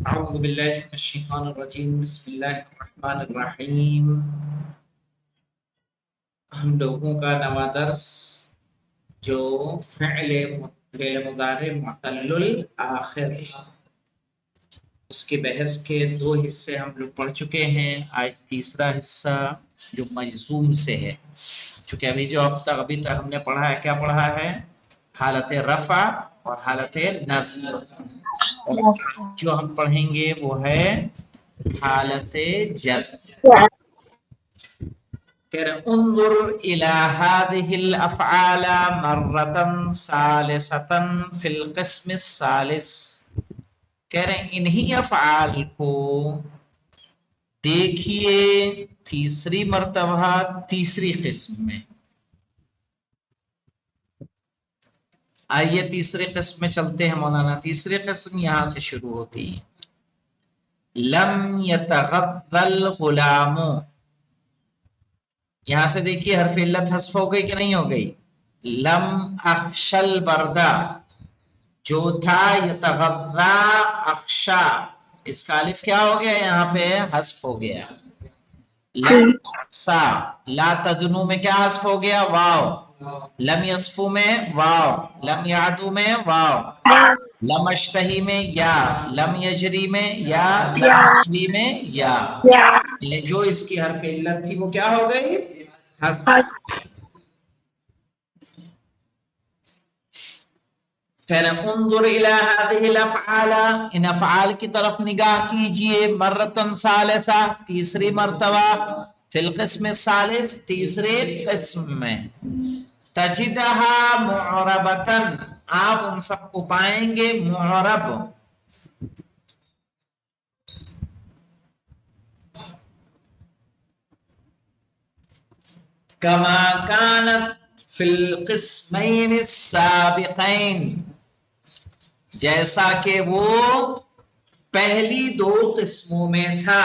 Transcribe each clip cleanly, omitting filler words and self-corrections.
اعوذ باللہ من الشیطان الرجیم بسم اللہ الرحمن الرحیم۔ ہم لوگوں کا نواں درس جو فعل مضارع معتل آخر، اس کی بحث کے دو حصے ہم لوگ پڑھ چکے ہیں۔ آج تیسرا حصہ جو مجزوم سے ہے، چونکہ ابھی تک ہم نے پڑھا ہے، کیا پڑھا ہے؟ حالت رفع اور حالت نصب، اور جو ہم پڑھیں گے وہ ہے حالت جزم۔ کہ انظر الى هذه الافعال مرة ثالثة في القسم الثالث، کہہ رہے ہیں انہی افعال کو دیکھیے تیسری مرتبہ تیسری قسم میں۔ آئیے تیسری قسم میں چلتے ہیں مولانا۔ تیسری قسم یہاں سے شروع ہوتی ہے، لم يتغذى الغلام۔ یہاں سے دیکھیے حرف علت حذف ہو گئی کہ نہیں ہو گئی؟ لم اخشل بردا جو تھا یتغذا اخشا، اس کا الف کیا ہو گیا؟ یہاں پہ حذف ہو گیا۔ لم سا لا تدنو میں کیا حذف ہو گیا؟ واو۔ لم یصفو میں واو، لم یعدو میں واو، لم اشتہی میں یا، لم یجری میں یا، لم یجری میں یا، جو اس کی حرف علت تھی وہ کیا ہو گئی؟ حذف۔ انظر الى هذه الافعال، ان افعال کی طرف نگاہ کیجئے، مرتن ثالثہ تیسری مرتبہ، فی القسم الثالث تیسرے قسم میں، تجدها معربتن آپ ان سب کو پائیں گے معرب۔ کما کانت فی القسمین السابقین، جیسا کہ وہ پہلی دو قسموں میں تھا۔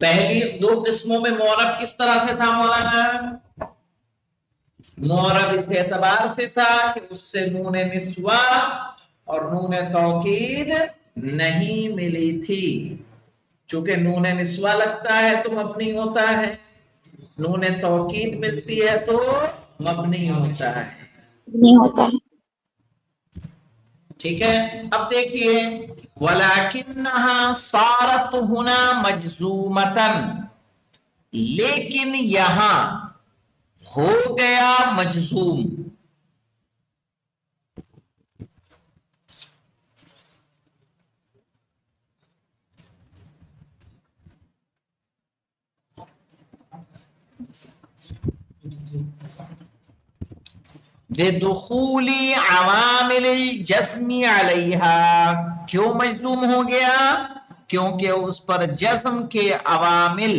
پہلی دو قسموں میں معرب کس طرح سے تھا مولانا؟ معرب اس اعتبار سے تھا کہ اس سے نون نسوہ اور نون توکید نہیں ملی تھی۔ چونکہ نون نسوہ لگتا ہے تو مبنی ہوتا ہے، نون توکید ملتی ہے تو مبنی ہوتا ہے۔ نہیں ہوتا ہے۔ ٹھیک ہے، اب دیکھیے وَلَكِنَّهَا صَارَتْ هُنَا مَجْزُومَةً، لیکن یہاں ہو گیا مجزوم۔ بِدُخُولِ عَوَامِلِ الْجَزْمِ عَلَيْهَا، کیوں مجزوم ہو گیا؟ کیونکہ اس پر جزم کے عوامل،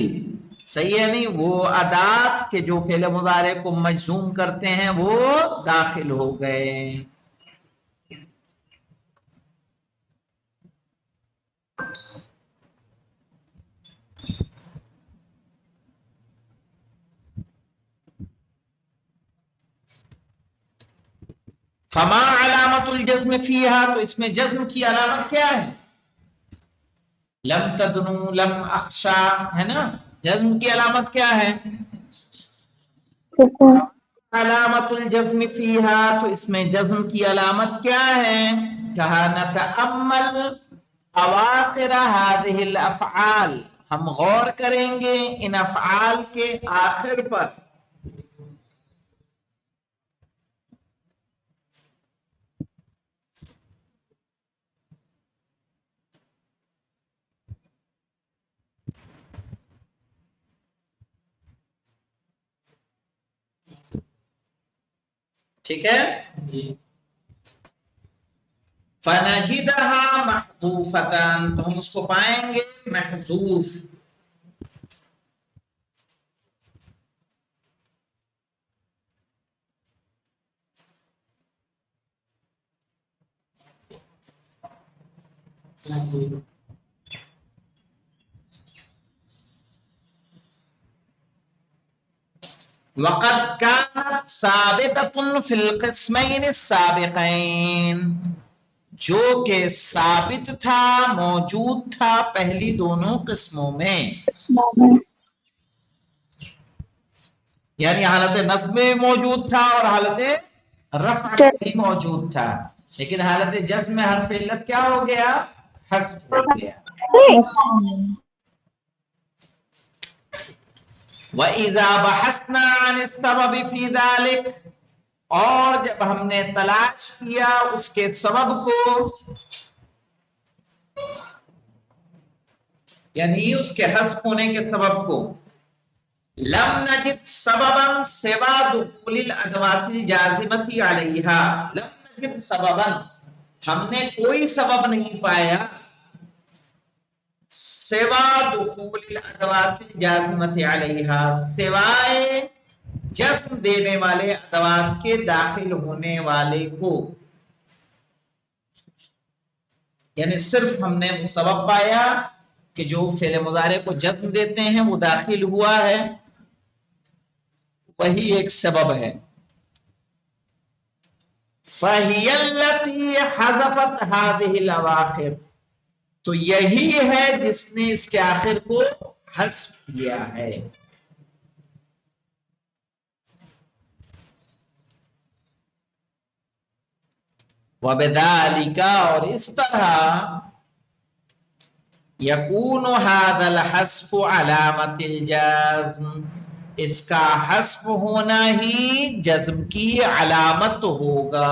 صحیح ہے نہیں، وہ ادات کے جو فعل مضارع کو مجزوم کرتے ہیں وہ داخل ہو گئے۔ فما علامت الجزم فیہا، تو اس میں جزم کی علامت کیا ہے؟ لم تدنو، لم اخشا، ہے نا؟ جزم کی علامت کیا ہے؟ علامت الجزم فیہا، تو اس میں جزم کی علامت کیا ہے؟ کہا نتأمل اواخر هذه الافعال، ہم غور کریں گے ان افعال کے آخر پر۔ ٹھیک ہے جی، فَنَجِدَهَا مَحْذُوفَةً، تو ہم اس کو پائیں گے محذوف۔ وَقَدْ كَانَتْ ثابتۃ فی القسمین السابقین، جو کہ ثابت تھا، موجود تھا پہلی دونوں قسموں میں، یعنی حالت نصب میں موجود تھا اور حالت رفع میں بھی موجود تھا، لیکن حالت جزم میں حرف علت کیا ہو گیا؟ حذف ہو گیا۔ وَإِذَا بَحَثْنَا عَنِ السَّبَبِ فِي ذَلِكَ، اور جب ہم نے تلاش کیا اس کے سبب کو، یعنی اس کے حذف ہونے کے سبب کو، لم نجد سببا سوا دخول الادوات الجازمۃ علیہا، لم نجد سببا، ہم نے کوئی سبب نہیں پایا، سوا دخول الادوات الجازمۃ علیہا، سوائے جزم دینے والے ادوات کے داخل ہونے والے کو، یعنی صرف ہم نے وہ سبب پایا کہ جو فعل مضارع کو جزم دیتے ہیں وہ داخل ہوا ہے، وہی ایک سبب ہے۔ فَهِيَ الَّتِي حَذَفَتْ هَذِهِ الْأَوَاخِرَ، تو یہی ہے جس نے اس کے آخر کو حذف کیا ہے۔ وَبِذَالِكَ، اور اس طرح، يَكُونُ هَذَا الْحَذْفُ عَلَامَةِ الْجَزْمِ، اس کا حذف ہونا ہی جزم کی علامت ہوگا۔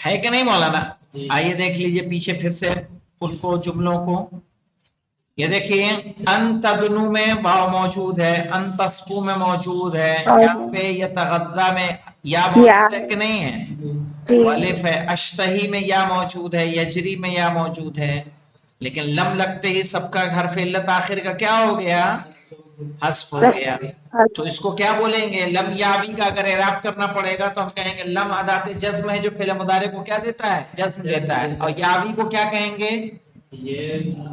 ہے کہ نہیں مولانا؟ آئیے دیکھ لیجئے پیچھے پھر سے ان کو جملوں کو، یہ دیکھیے ان تدنو میں واو موجود ہے، ان تصفو میں موجود ہے، یہاں پہ یتغذا میں یا موجود ہے کہ نہیں ہے، والف ہے، اشتہی میں یا موجود ہے، یجری میں یا موجود ہے، لیکن لم لگتے ہی سب کا حرف علت آخر کا کیا ہو گیا؟ حذف ہو گیا۔ تو اس کو کیا بولیں گے؟ لم یابی کا اگر اعراب کرنا پڑے گا تو ہم کہیں گے لم ادات جزم ہے جو فعل مضارع کو کیا دیتا ہے؟ جزم دیتا ہے، اور یابی کو کیا کہیں گے؟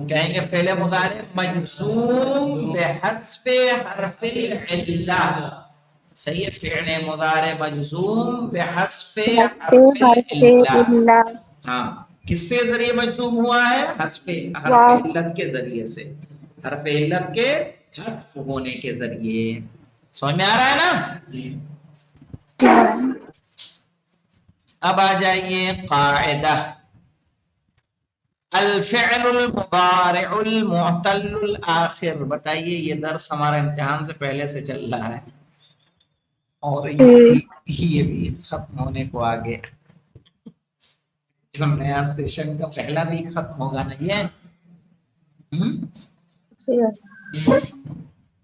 کہیں گے فعل مضارع مجزوم بحذف حرف العلہ، صحیح ہے، فعل مضارع مجزوم بحذف حرف العلہ، ہاں، کس سے ذریعے مجزوم ہوا ہے؟ حذف حرف علت کے ذریعے سے، حرف علت کے حذف ہونے کے ذریعے۔ سمجھ میں آ رہا ہے نا؟ اب آ جائیے قاعدہ، الفعل المضارع المعتل الآخر، بتائیے یہ درس ہمارا امتحان سے پہلے سے چل رہا ہے اور یہ بھی ختم ہونے کو آگے، جو نیا سیشن کا پہلا بھی ختم ہوگا نہیں ہے،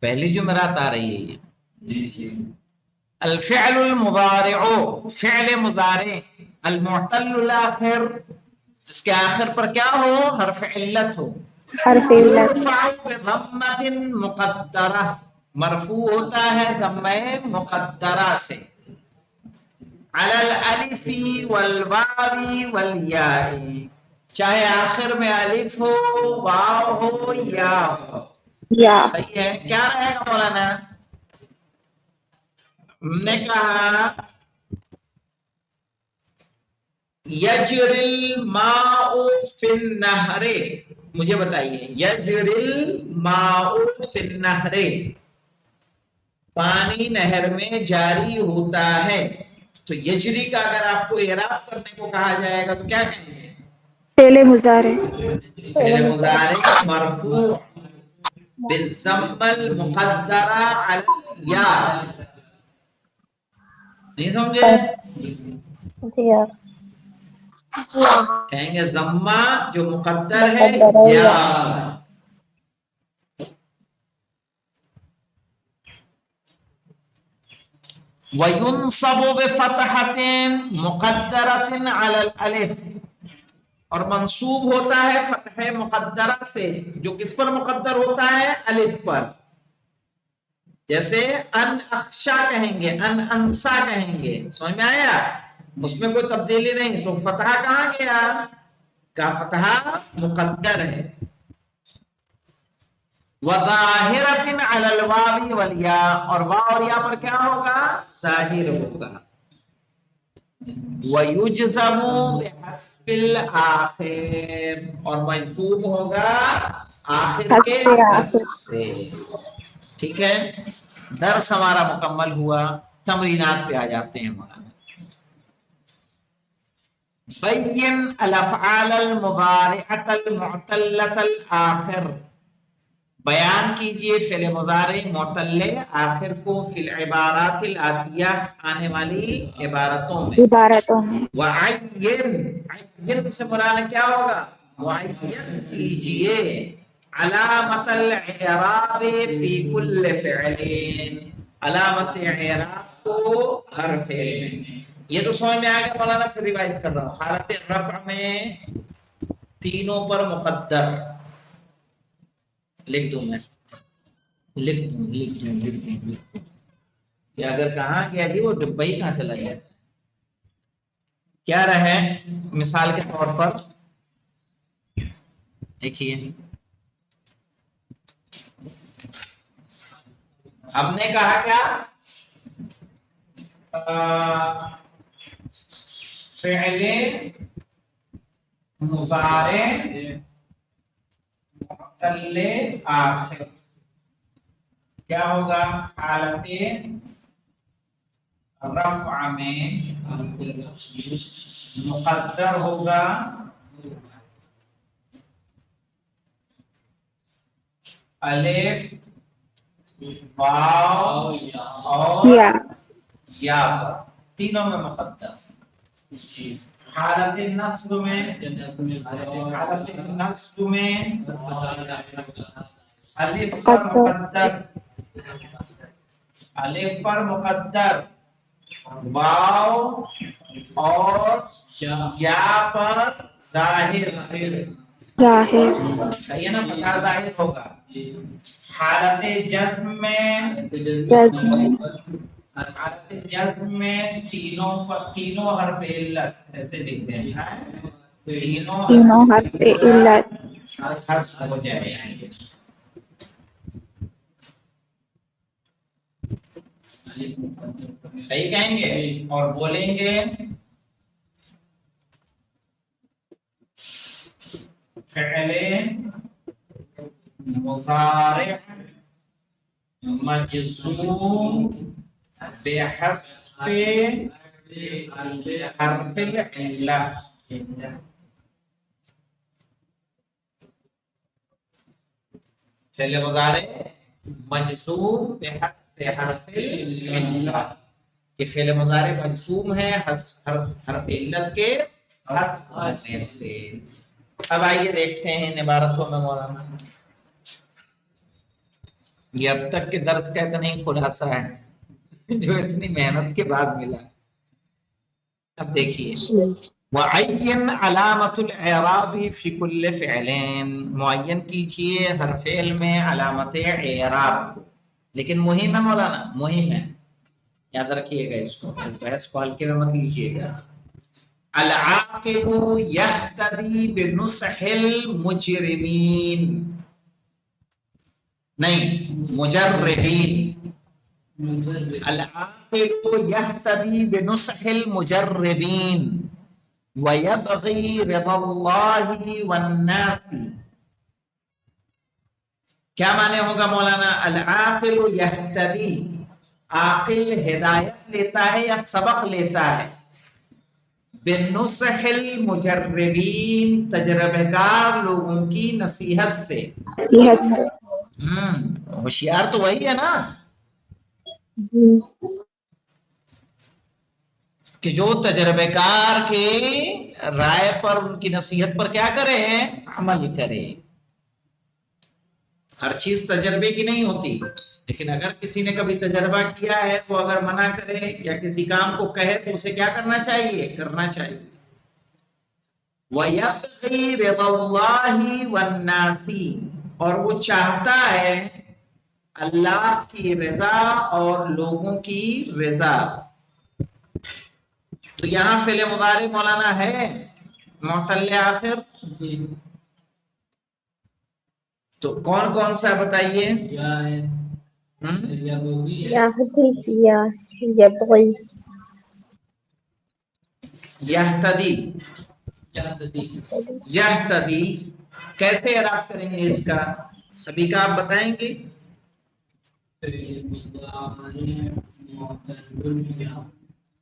پہلی جمعرات آ رہی ہے یہ۔ الفعل المضارع، فعل مضارع، المعتل الآخر، جس کے آخر پر کیا ہو؟ حرف علت ہو، یرفع بضمۃ مقدرہ، مرفوع ہوتا ہے ضمہ مقدرہ سے، علی الالف والواو والیاء، چاہے آخر میں الف ہو، واو ہو یا ہو، صحیح ہے۔ کیا رہے گا مولانا؟ ہم نے کہا یجری الماء فی النہر، مجھے بتائیے یجری الماء فی النہر، پانی نہر میں جاری ہوتا ہے، تو یجری کا اگر آپ کو اعراب کرنے کو کہا جائے گا تو کیا کہیں گے؟ فعل مضارع، فعل مضارع مرفوع بالضمہ المقدرہ علی الیا، نہیں سمجھے؟ کہیں گے ضمہ جو مقدر ہے یا، وَيُنصَبُ بِفَتْحَةٍ مُقَدَّرَةٍ عَلَى الْأَلِفِ، اور منصوب ہوتا ہے فتح مقدرہ سے، جو کس پر مقدر ہوتا ہے؟ الف پر، جیسے ان اخشا کہیں گے، ان انسا کہیں گے، سمجھ میں آیا؟ اس میں کوئی تبدیلی نہیں. تو فتحہ کہاں گیا؟ کا فتحہ مقدر ہے. وظاہرۃ علی الواو والیاء، اور واو اور یا پر کیا ہوگا؟ ظاہر ہوگا. وَيُجْزَمُ بِحَذْفِ الْآخِرِ، اور مجزوم ہوگا آخر کے حذف سے. ٹھیک ہے، درس ہمارا مکمل ہوا. تمرینات پہ آ جاتے ہیں مولانا. بین الافعال المضارعۃ المعتلۃ الآخر، بیان کیجئے فعل مضارع معتل آخر کو، فی العبارات الآتیہ، آنے والی عبارتوں میں. عبارتوں میں. وعین، عین سے مراد کیا ہوگا؟ معین کیجئے علامت الاعراب فی کل فعل، علامت اعراب کو ہر فعل میں. یہ تو سمجھ میں آ گیا مولانا، پھر ریوائز کر رہا ہوں. حالت رفع میں تینوں پر مقدر، لکھ دوں میں، لکھ دوں کہ اگر کہاں گیا جی وہ ڈبہ ہی کہاں چلا گیا. کیا رہے مثال کے طور پر دیکھیے، ہم نے کہا کیا؟ فعل مضارع معتل آخر کیا ہوگا؟ حالت رفع میں مقدر ہوگا الف، واو اور یا پر، تینوں میں مقدر. حالت نصب میں، حالت نصب میں الف پر مقدر، الف پر مقدر، واو اور یا پر ظاہر. ظاہر. صحیح ہے نا، پتہ ظاہر ہوگا. حالت جزم میں، جزم. حالت جزم میں تینوں حرف علت ایسے لکھتے ہیں، تینوں حرف علت حذف ہو جائے گے. صحیح کہیں گے اور بولیں گے فعل مضارع مجزوم بحذف حرف العلہ. فعل مضارع مجزوم بحذف حرف العلہ، کہ فعل مضارع مجزوم ہے حرف علت کے حذف ہونے سے. اب آئیے دیکھتے ہیں ان عبارتوں میں مولانا، یہ اب تک کے درس کا اتنا ہی خلاصہ ہے جو اتنی محنت کے بعد ملا. اب دیکھیے، معین علامت الاعراب فی کل فعل، معین کیجئے ہر فعل میں علامت اعراب کو. لیکن مہم ہے مولانا، مہم ہے، یاد رکھیے گا اس کو، اس بحث کو ہلکے میں مت لیجیے گا. العاقب یہتدی بنصح المجرمین، نہیں مجربین. العاقل یہتدی بنصح المجربین ویبغی رضا اللہ والناس. کیا معنی ہوگا مولانا؟ العاقل یہتدی، عاقل ہدایت لیتا ہے یا سبق لیتا ہے، بنصح المجربین، تجربہ کار لوگوں کی نصیحت سے. ہوشیار تو وہی ہے نا کہ جو تجربہ کار کے رائے پر، ان کی نصیحت پر کیا کرے، عمل کرے. ہر چیز تجربے کی نہیں ہوتی، لیکن اگر کسی نے کبھی تجربہ کیا ہے وہ اگر منع کرے یا کسی کام کو کہے تو اسے کیا کرنا چاہیے، کرنا چاہیے. وَيَبْغِي رِضَا اللَّهِ وَالنَّاسِ، اور وہ چاہتا ہے اللہ کی رضا اور لوگوں کی رضا. تو یہاں فعل مضارع مولانا ہے معتل آخر. تو کون کون سا بتائیے؟ يهدي يبغي یہتدی. یہتدی کیسے اعراب کریں گے اس کا؟ سبھی کا آپ بتائیں گے؟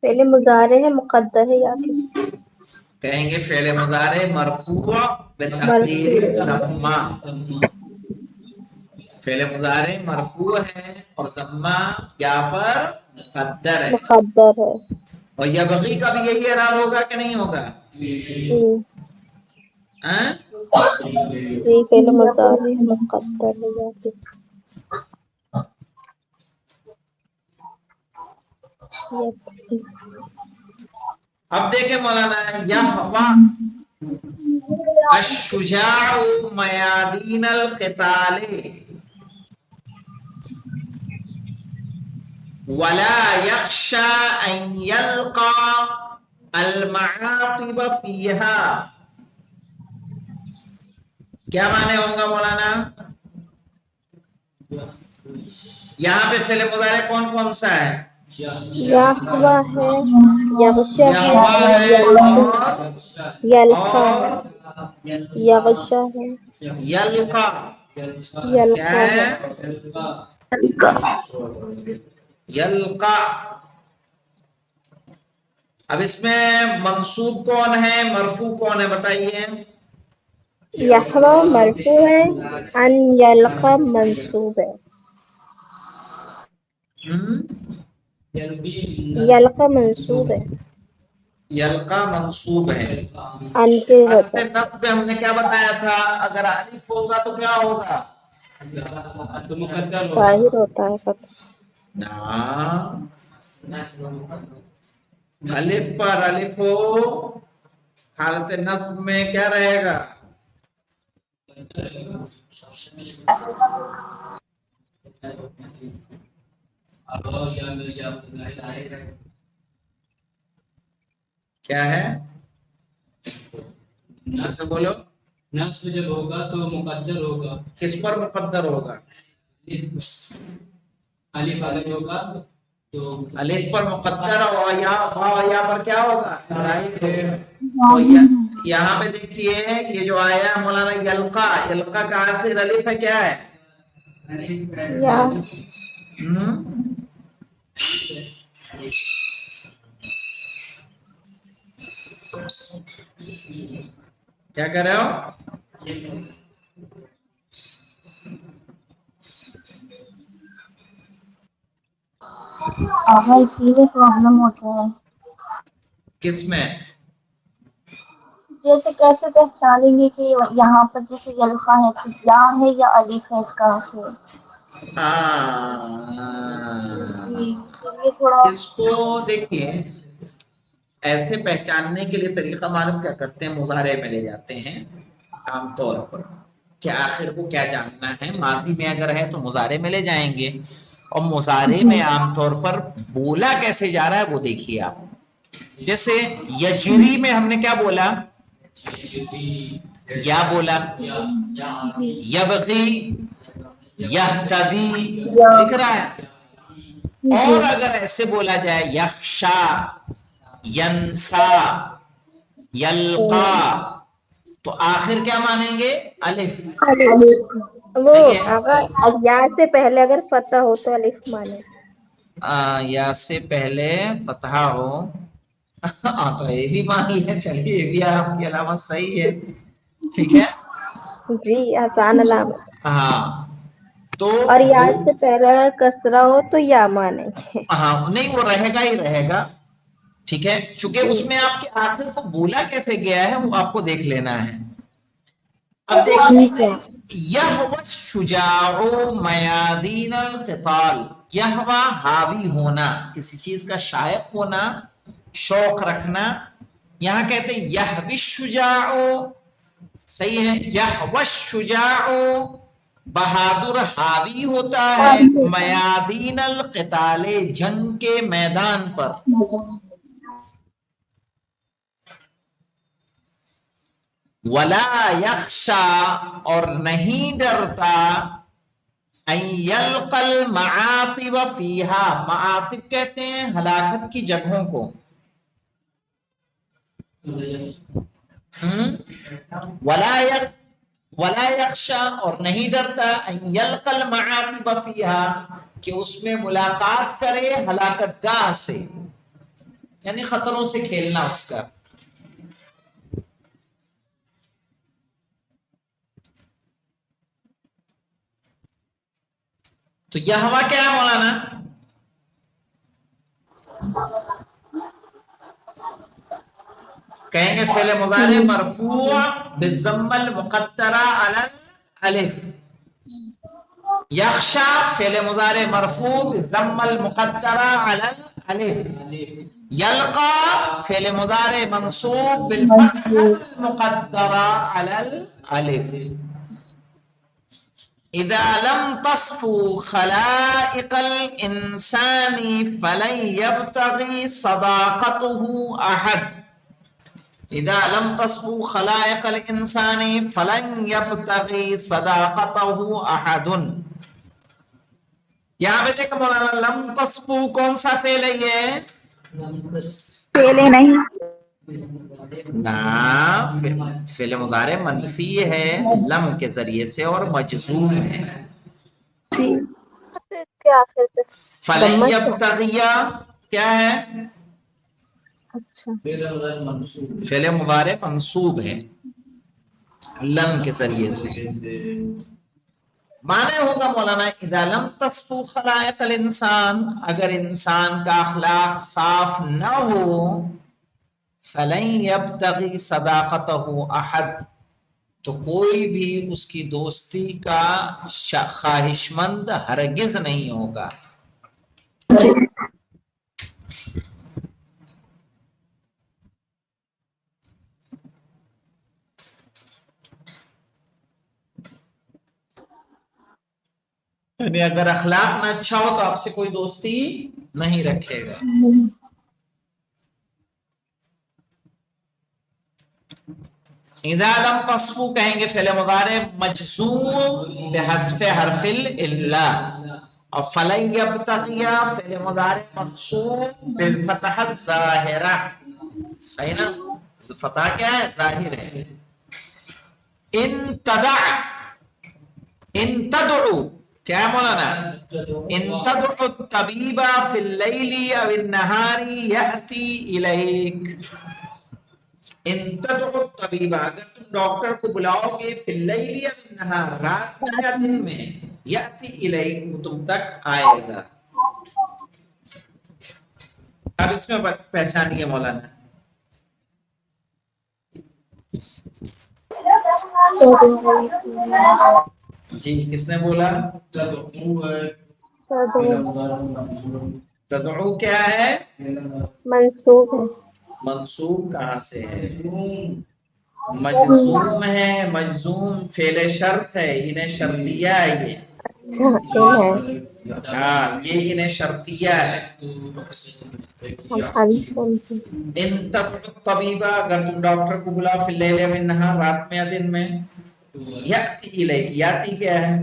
فعل مضارع ہے مقدر ہے یا کس کہیں گے فعل مضارع مرفوع بتقدیر ضمہ. فعل مضارع مرفوع ہے اور ضمہ یا پر مقدر ہے. مقدر ہے. اور یبغی کا بھی یہی اعراب ہوگا کہ نہیں ہوگا؟ ہاں؟ جی فعل مضارع مقدر ہے یا کس اب دیکھیں مولانا یہوا الشجاع میادین القتال ولا يخشى ان يلقى المعاقب فيها. کیا معنی ہوں گا مولانا؟ یہاں پہ فعل مضارع کون کون سا ہے؟ یہوا ہے یغشا یہوا ہے یلقا اور ہے یغشا ہے یلقا. کیا یلقا ہے ہے؟ یلقا. اب اس میں منصوب کون ہے مرفوع کون ہے بتائیے؟ یہوا مرفوع ہے ان یلقا منصوب ہے. یلقا منصوب ہے یلقا منصوب ہے. ان کے حالت ہوتا نصب میں ہم نے کیا بتایا تھا؟ اگر الف ہوگا تو کیا ہوگا؟ ظاہر ہوتا ہے فتح. الف پر الف ہو حالت نصب میں کیا رہے گا؟ کیا ہے؟ نصب بولو. نصب جب ہوگا تو مقدر ہوگا. کس پر مقدر ہوگا؟ الف الگ ہوگا تو الف پر مقدر اور یا پر کیا ہوگا؟ تو یہاں پہ دیکھیے یہ جو آیا ہے مولانا یلقا. یلقا کا آخر الف ہے کیا ہے؟ یا کیا کر رہے ہو؟ اسی لیے پرابلم ہوتا ہے. کس میں؟ جیسے کیسے پہچانیں گے کہ یہاں پر جیسے یلقا ہے تو یا ہے یا الف ہے اس کا آخر؟ جی یہ تھوڑا اس کو دیکھیے ایسے پہچاننے کے لیے طریقہ معلوم کیا کرتے ہیں؟ مضارع میں لے جاتے ہیں عام طور پر کہ آخر کو کیا جاننا ہے. ماضی میں اگر ہے تو مضارع میں لے جائیں گے اور مضارع میں عام طور پر بولا کیسے جا رہا ہے وہ دیکھیے آپ. جیسے یجری میں ہم نے کیا بولا؟ یا بولا. یبغی یہتدی دکھ رہا ہے. اور اگر ایسے بولا جائے یخشا ینسا یلقا تو آخر کیا مانیں گے؟ الف. وہ صحیح ہے. اگر یا سے پہلے اگر فتح ہو تو الف مانے. یا سے پہلے فتح ہو تو یہ بھی مان لیں. چلیے یہ بھی آپ کی علامت صحیح ہے. ٹھیک ہے جی آسان علامت. ہاں تو اور یا سے پہلے اگر کسرہ ہو تو یا مانے. ہاں نہیں وہ رہے گا ہی رہے گا. ٹھیک ہے چونکہ جی اس میں آپ کے آخر کو بولا کیسے گیا ہے وہ آپ کو دیکھ لینا ہے. اب دیکھیے ٹھیک ہے. یہوہ الشجاع میادین القتال. یہوہ حاوی ہونا کسی چیز کا شائق ہونا شوق رکھنا. یہاں کہتے ہیں یہوی الشجاع. صحیح ہے. یہوہ الشجاع بہادر حاوی ہوتا ہے میادین القتال، جنگ کے میدان پر. ولا یخشا، اور نہیں ڈرتا، ان یلقى المعاطب فیہا، معاطب کہتے ہیں ہلاکت کی جگہوں کو. ولا یخشا، اور نہیں ڈرتا، ان یلقى المعاطب فیہا، کہ اس میں ملاقات کرے ہلاکت گاہ سے، یعنی خطروں سے کھیلنا اس کا. تو یہ ہوا کیا ہے مولانا؟ کہیں گے فعل مضارع مرفوع بالضم المقدرہ علی الالف. یخشا فعل مضارع مرفوع بالضم المقدرہ علی الالف. یلقا فعل مضارع منصوب بالفتح المقدرہ علی الالف. اذا لم تصفوا خلائق الانسان فلن يبتغي صداقته احد. اذا لم تصفوا خلائق الانسان فلن يبتغي صداقته احد. یہاں پہ دیکھو مولانا، لم تصفوا کون سا فعل ہے یہ؟ پہلے نہیں، نا، فعل مضارع منفی ہے لم کے ذریعے سے اور مجزوم ہے. جی اس کے آخر پہ فلن ضمت ہے. یبتغیا کیا ہے؟ اچھا، فعل مضارع منصوب ہے لن کے ذریعے سے. معنی ہوگا مولانا اذا لم تصفوا خلائق الانسان، اگر انسان کا اخلاق صاف نہ ہو، فلن يبتغي صداقته احد، تو کوئی بھی اس کی دوستی کا خواہش مند ہرگز نہیں ہوگا. یعنی اگر اخلاق نہ اچھا ہو تو آپ سے کوئی دوستی نہیں رکھے گا. اذا لم تصفوا کہیں گے فعل مضارع مجزوم بحذف حرف العلہ، اور فلن یبتغیا فعل مضارع منصوب بالفتحہ الظاہرہ. صحیح نا؟ فتح کیا ہے؟ ظاہر ہے. ان تدعو کیا ہے مولانا؟ ان تدعو الطبیب فی اللیل او النہار یأتی الیک. ان تدعو الطبیب، اگر تم ڈاکٹر کو بلاؤ گے فی اللیل او النہار، رات میں یا دن میں، یأتی الیک، وہ تم تک آئے گا. اب اس میں پہچانیے مولانا. جی کس نے بولا؟ تدعو کیا ہے؟ منصوب ہے. منصوب کہاں سے ہے؟ مجزوم ہے. مجزوم فعل شرط ہے، انہیں شرطیہ ہے یہ. اچھا، ان ہے. ہاں یہ انہیں شرطیہ ہے. ہم الف بولتے ہیں. ان تدعو الطبیب، اگر تم ڈاکٹر کو بلاؤ فی اللیل او النہار، رات میں یا دن میں، یأتی الیک، یاتی کیا ہے؟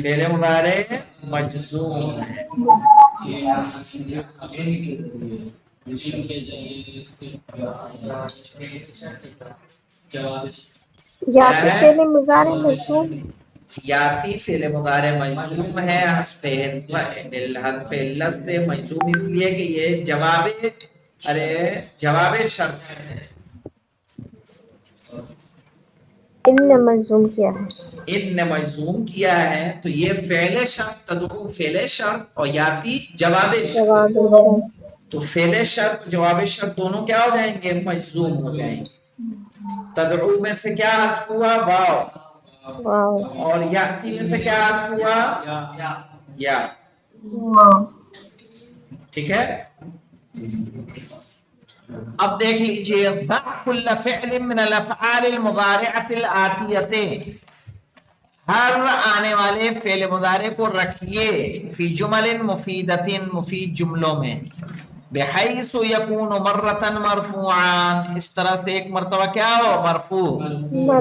فعل مضارع مجزوم ہے. یاتی فعل مضارع مجزوم. یاتی فعل مضارع مجزوم ہے، حذف علت سے مجزوم اس لیے کہ یہ جواب شرط ہے. ان نے مجزوم کیا ہے. ان نے مجزوم کیا ہے، تو یہ فعل شرط، تدعو فعل شرط اور یاتی جواب شرط. جواب تو فعل شرط جواب شرط دونوں کیا ہو جائیں گے؟ مجزوم ہو جائیں گے. تدعو میں سے کیا حذف ہوا؟ واو. واو. اور یاتی میں سے کیا حذف ہوا؟ یا. ٹھیک ہے. اب دیکھ لیجئے ضع کل فعل من الافعال المضارعۃ الآتیۃ، ہر آنے والے فعل مضارع کو رکھیے فی جمل مفیدۃ، مفید جملوں میں، بحیث یکون مرۃ مرفوعا، اس طرح سے ایک مرتبہ کیا ہو مرفوع،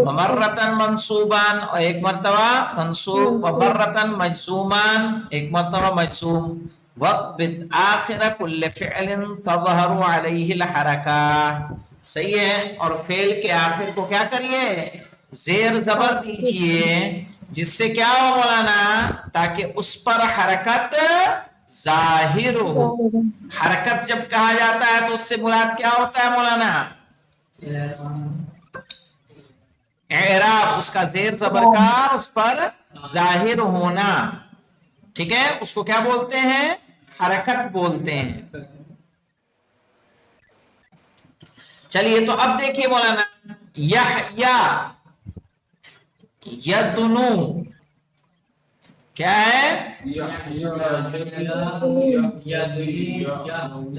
ومرۃ منصوبا اور ایک مرتبہ منصوب، ومرۃ مجزوما ایک مرتبہ مجزوم، وَضْبِطْ آخر كل فعل تظہر علیہ الحرکہ، صحیح ہے، اور فعل کے آخر کو کیا کریے زیر زبر دیجئے، جس سے کیا ہو مولانا تاکہ اس پر حرکت ظاہر ہو۔ حرکت جب کہا جاتا ہے تو اس سے مراد کیا ہوتا ہے مولانا اعراب، اس کا زیر زبر کا اس پر ظاہر ہونا، ٹھیک ہے، اس کو کیا بولتے ہیں حرکت بولتے ہیں۔ چلیے تو اب دیکھیے مولانا یحیا یدنو کیا ہے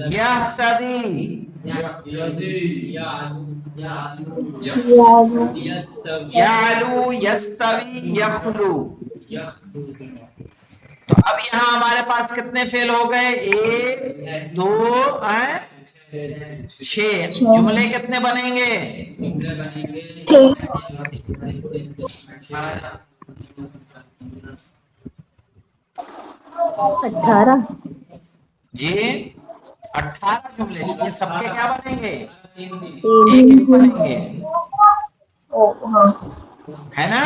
یہتدی یعلو یستوی یخلو، تو اب یہاں ہمارے پاس کتنے فعل ہو گئے، ایک دو چھ، جملے کتنے بنیں گے 18 جی 18 جملے، یہ سب کے کیا بنیں گے ایک 3 ایک بنیں گے، ہاں ہے نا،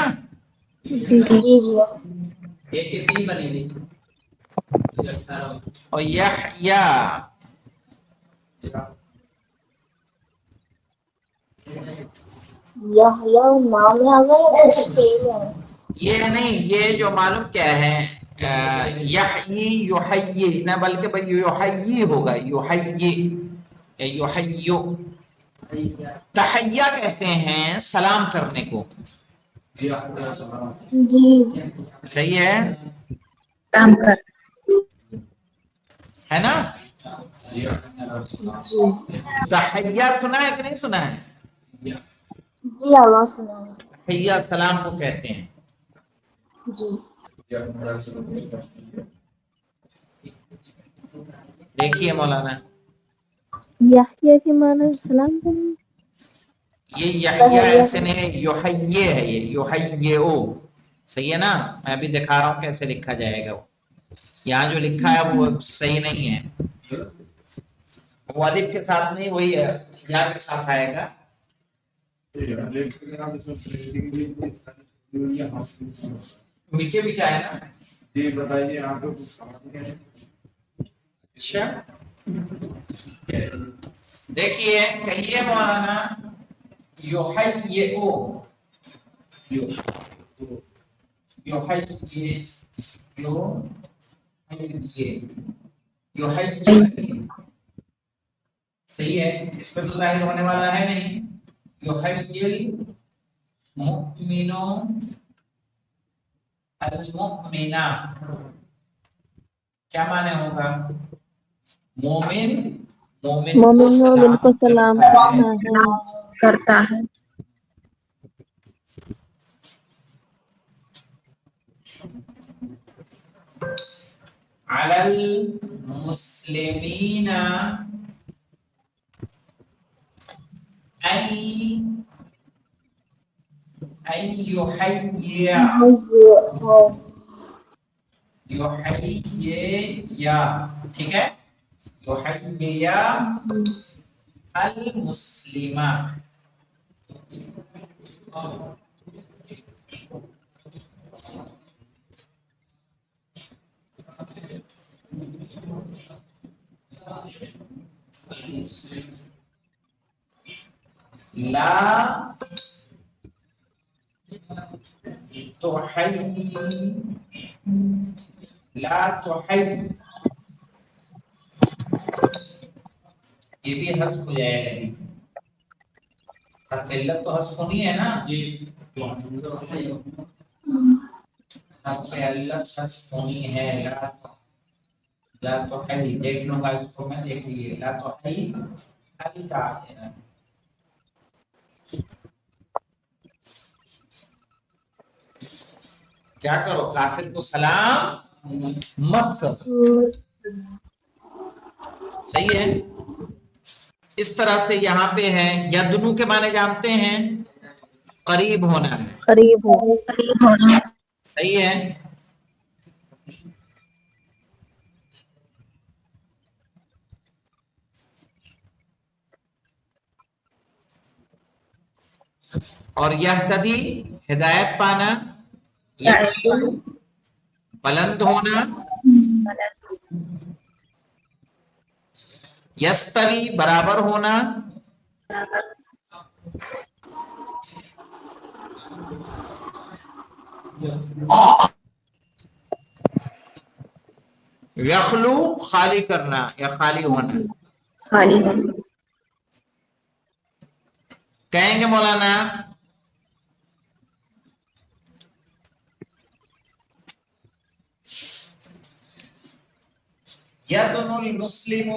جی جی ایک کے 3 بنے گی 18۔ اور یحیا یحییٰ نام ہے آگے یا کچھ فعل ہے؟ یہ نہیں، یہ جو معلوم کیا ہے یحیی یحیی نہ بلکہ بھئی یحیی ہوگا، یحیی یحیو، تحیہ کہتے ہیں سلام کرنے کو، جی صحیح ہے کام کر ہے نا، جی تحیہ سنا ہے کہ نہیں سنا ہے، جی آواز سنا ہے تحیہ سلام کو کہتے ہیں۔ جی دیکھیے مولانا یحییٰ کے معنی سلام کرنا، یہ یحییٰ ایسے نہیں، یحیی ہے، یہ یحییو، صحیح ہے نا، میں بھی دکھا رہا ہوں کیسے لکھا جائے گا، وہ یہاں جو لکھا ہے وہ صحیح نہیں ہے، وہ الف کے ساتھ نہیں، وہی یا کے ساتھ آئے گا، میٹھے بھی جائے نا، جی بتائیے آپ کو اچھا دیکھیے کہیے مولانا یحییو، صحیح ہے، اس پہ تو ظاہر ہونے والا ہے نہیں، یحیی المؤمن المؤمنہ، کیا معنی ہوگا مومن مومن کو مومن مومن کو سلام سلام کرتا کرتا ہے، ہے، کرتا ہے علی المسلمین ان یحیی، ٹھیک ہے، یحیی المسلمہ، لا تحیی، لا تحیی، یہ بھی حذف ہو جائے گا، حرف علت تو حذف ہونی ہے نا، جی حرف علت حذف ہونی ہے، لا تحیی، دیکھ لوں گا اس کو میں، دیکھ لیے لا تحیی الکافر. کیا کرو؟ کافر کو سلام مت کرو. صحیح ہے. اس طرح سے یہاں پہ ہے یدنو کے معنی جانتے ہیں؟ قریب ہونا ہے. قریب ہو. صحیح ہے. اور یہتدی ہدایت پانا، یعلو بلند ہونا، یستوی برابر ہونا، یخلو خالی کرنا یا خالی ہونا. خالی ہونا. کہیں گے مولانا یدن المسلم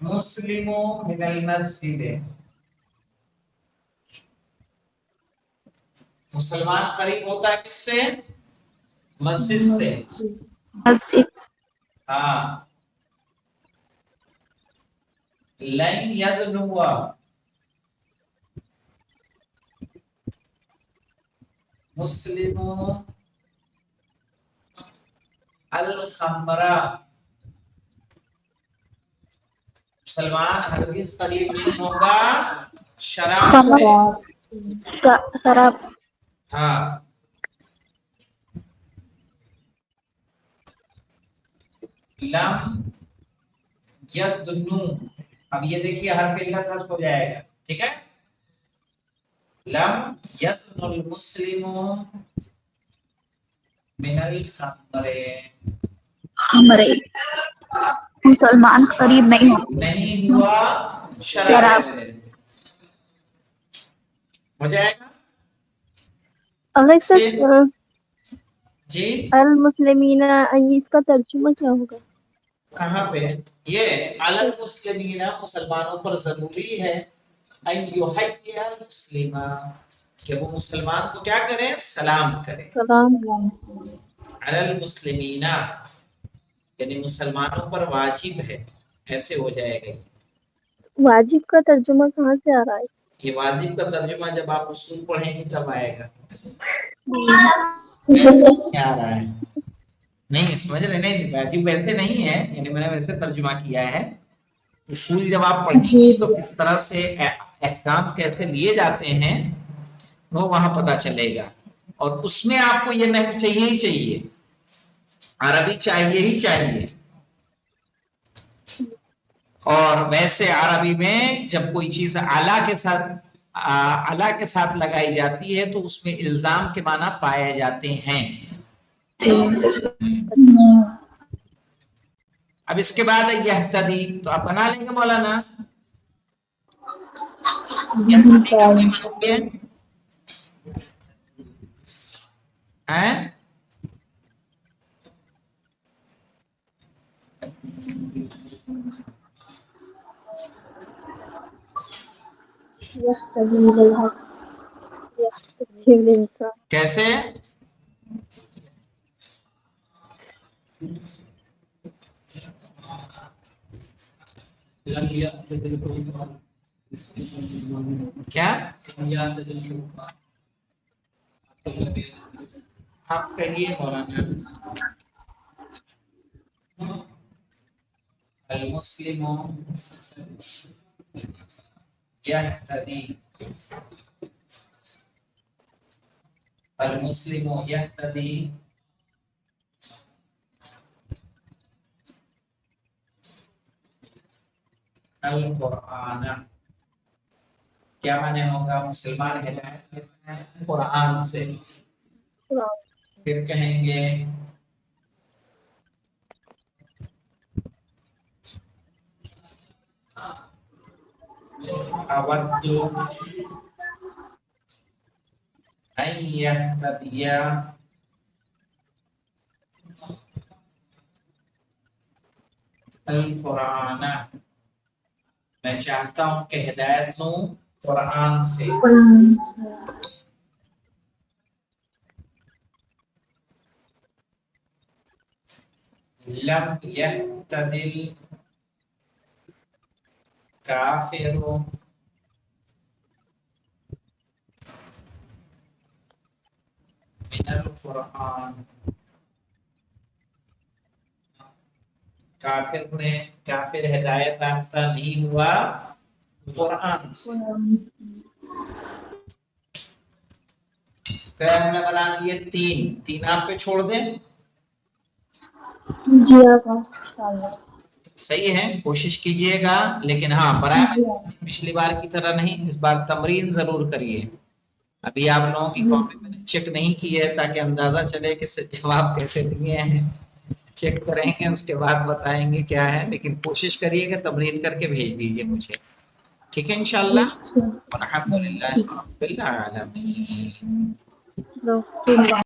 مسلم من المسجد. مسلمان قریب ہوتا ہے کس سے؟ مسجد سے. مسجد. ہاں. لن یدنو مسلم الخمر. مسلمان ہرگز قریب نہیں ہوگا شراب سے. شراب. ہاں. لم یدنو، اب یہ دیکھیے حرف علت حذف ہو جائے گا. ٹھیک ہے. لم یدن المسلم من الخمر. ہمارے مسلمان قریب نہیں ہو. نہیں ہوا شراب سے. ہو جائے گا. اگر سے- جی المسلمین اس کا ترجمہ کیا ہوگا؟ کہاں پہ؟ یہ علی المسلمین، مسلمانوں پر ضروری ہے ان یحیی المسلم، کہ وہ مسلمان کو کیا کریں؟ سلام کریں. سلام. علی المسلمین یعنی مسلمانوں پر واجب ہے، ایسے ہو جائے گا. واجب کا ترجمہ کہاں سے آ رہا ہے؟ یہ واجب کا ترجمہ جب آپ اصول پڑھیں گے تب آئے گا. ویسے نہیں آ رہا ہے. نہیں سمجھ رہے؟ نہیں واجب ویسے نہیں ہے، یعنی میں نے ویسے ترجمہ کیا ہے. اصول جب آپ پڑھیں گے تو کس طرح سے احکام کیسے لیے جاتے ہیں وہ وہاں پتہ چلے گا. اور اس میں آپ کو یہ نہیں چاہیے ہی چاہیے، عربی چاہیے ہی چاہیے. اور ویسے عربی میں جب کوئی چیز اعلیٰ کے ساتھ لگائی جاتی ہے تو اس میں الزام کے معنی پائے جاتے ہیں. اب اس کے بعد یہتدی تو آپ بنا لیں گے مولانا. یہتدی کا کوئی معنی ہے؟ کیسے؟ کیا آپ کہیے مولانا. المسلم یہتدی، المسلم یہتدی القرآن. کیا معنی ہوگا؟ مسلمان ہدایت لیتے ہیں قرآن سے. پھر کہیں گے اود ان یہتدی القرآن، میں چاہتا ہوں کہ ہدایت لوں قرآن سے. قرآن سے. لم يهتدل کافر من القرآن، کافر ہدایت یافتہ نہیں ہوا قرآن سے. پھر ہم نے بنا دیے تین آپ پہ چھوڑ دیں. جی آپ صحیح ہے، کوشش کیجئے گا، لیکن ہاں برائے پچھلی بار کی طرح نہیں، اس بار تمرین ضرور کریے. ابھی آپ لوگوں کی کاپی میں نے چیک نہیں کی ہے تاکہ اندازہ چلے کہ جواب کیسے دیے ہیں. چیک کریں گے اس کے بعد بتائیں گے کیا ہے، لیکن کوشش کریے کہ تمرین کر کے بھیج دیجئے مجھے. ٹھیک ہے انشاءاللہ. والحمدللہ رب العالمین.